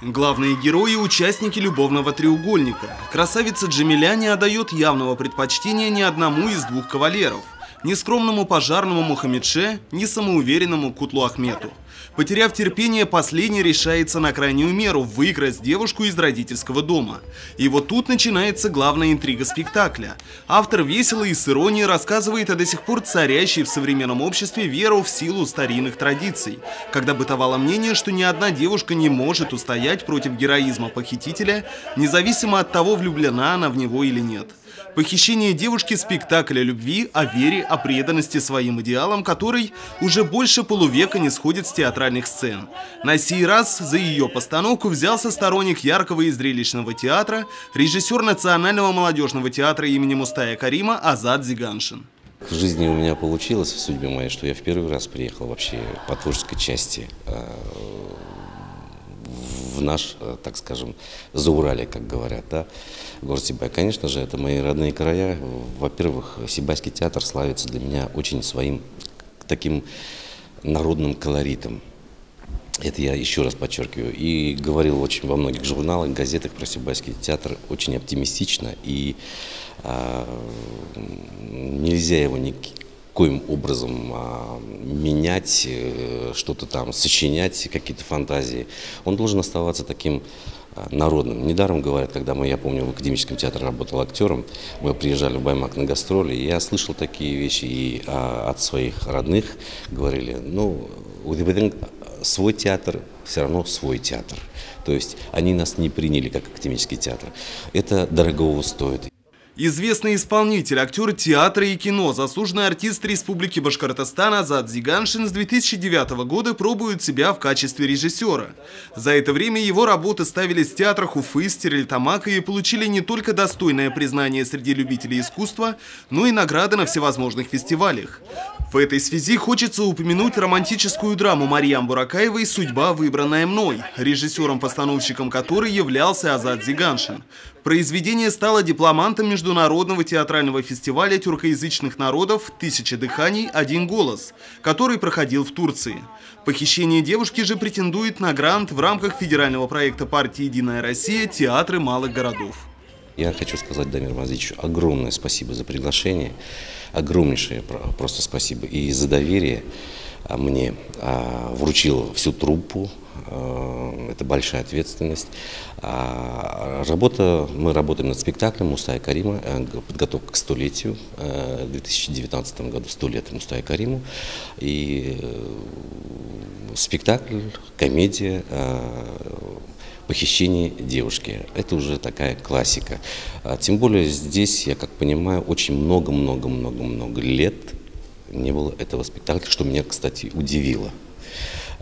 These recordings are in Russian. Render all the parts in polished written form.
Главные герои – участники любовного треугольника. Красавица Джамиля не отдает явного предпочтения ни одному из двух кавалеров – ни скромному пожарному Мухаммедше, ни самоуверенному Кутлу Ахмету. Потеряв терпение, последний решается на крайнюю меру – выкрасть девушку из родительского дома. И вот тут начинается главная интрига спектакля. Автор весело и с иронией рассказывает о до сих пор царящей в современном обществе веру в силу старинных традиций, когда бытовало мнение, что ни одна девушка не может устоять против героизма похитителя, независимо от того, влюблена она в него или нет. Похищение девушки – спектакль о любви, о вере, о преданности своим идеалам, который уже больше полувека не сходит с театральных сцен. На сей раз за ее постановку взялся сторонник яркого и зрелищного театра, режиссер Национального молодежного театра имени Мустая Карима Азат Зиганшин. В жизни у меня получилось, в судьбе моей, что я в первый раз приехал вообще по творческой части в наш, так скажем, Зауралье, как говорят, да, город Сибай. Конечно же, это мои родные края. Во-первых, Сибайский театр славится для меня очень своим таким народным колоритом. Это я еще раз подчеркиваю. И говорил очень во многих журналах, газетах про Сибайский театр очень оптимистично. И нельзя его никоим образом менять, что-то там сочинять, какие-то фантазии. Он должен оставаться таким народным. Недаром говорят, когда я помню, в Академическом театре работал актером, мы приезжали в Баймак на гастроли, и я слышал такие вещи и от своих родных говорили, ну, свой театр, все равно свой театр. То есть они нас не приняли как Академический театр. Это дорогого стоит. Известный исполнитель, актер театра и кино, заслуженный артист Республики Башкортостан Азат Зиганшин с 2009 года пробует себя в качестве режиссера. За это время его работы ставились в театрах Уфы, Стерлитамака и получили не только достойное признание среди любителей искусства, но и награды на всевозможных фестивалях. В этой связи хочется упомянуть романтическую драму Марьям Буракаевой «Судьба, выбранная мной», режиссером-постановщиком которой являлся Азат Зиганшин. Произведение стало дипломантом Международного театрального фестиваля тюркоязычных народов «Тысяча дыханий. Один голос», который проходил в Турции. Похищение девушки же претендует на грант в рамках федерального проекта партии «Единая Россия» «Театры малых городов». Я хочу сказать Дамиру Мазичу огромное спасибо за приглашение, огромнейшее просто спасибо и за доверие мне. Вручил всю труппу, это большая ответственность. Мы работаем над спектаклем Мустая Карима, подготовка к 100-летию, в 2019 году 100 лет Мустая Кариму. И спектакль, комедия, похищение девушки. Это уже такая классика. Тем более здесь, я как понимаю, очень много лет не было этого спектакля, что меня, кстати, удивило.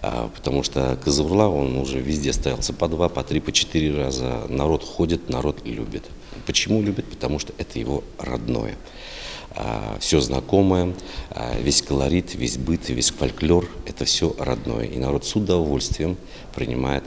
Потому что Казавурла, он уже везде ставился по 2, по 3, по 4 раза. Народ ходит, народ любит. Почему любит? Потому что это его родное. Все знакомое, весь колорит, весь быт, весь фольклор, это все родное. И народ с удовольствием принимает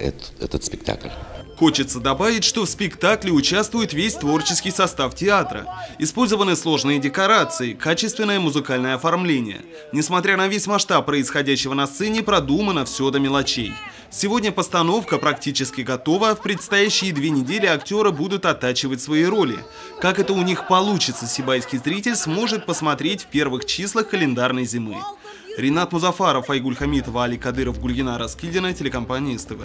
этот спектакль. Хочется добавить, что в спектакле участвует весь творческий состав театра. Использованы сложные декорации, качественное музыкальное оформление. Несмотря на весь масштаб происходящего на сцене, продумано все до мелочей. Сегодня постановка практически готова, а в предстоящие 2 недели актеры будут оттачивать свои роли. Как это у них получится, сибайский зритель сможет посмотреть в первых числах календарной зимы. Ринат Музафаров, Айгуль Хамитова, Али Кадыров, Гульгина Раскидина, телекомпания СТВ.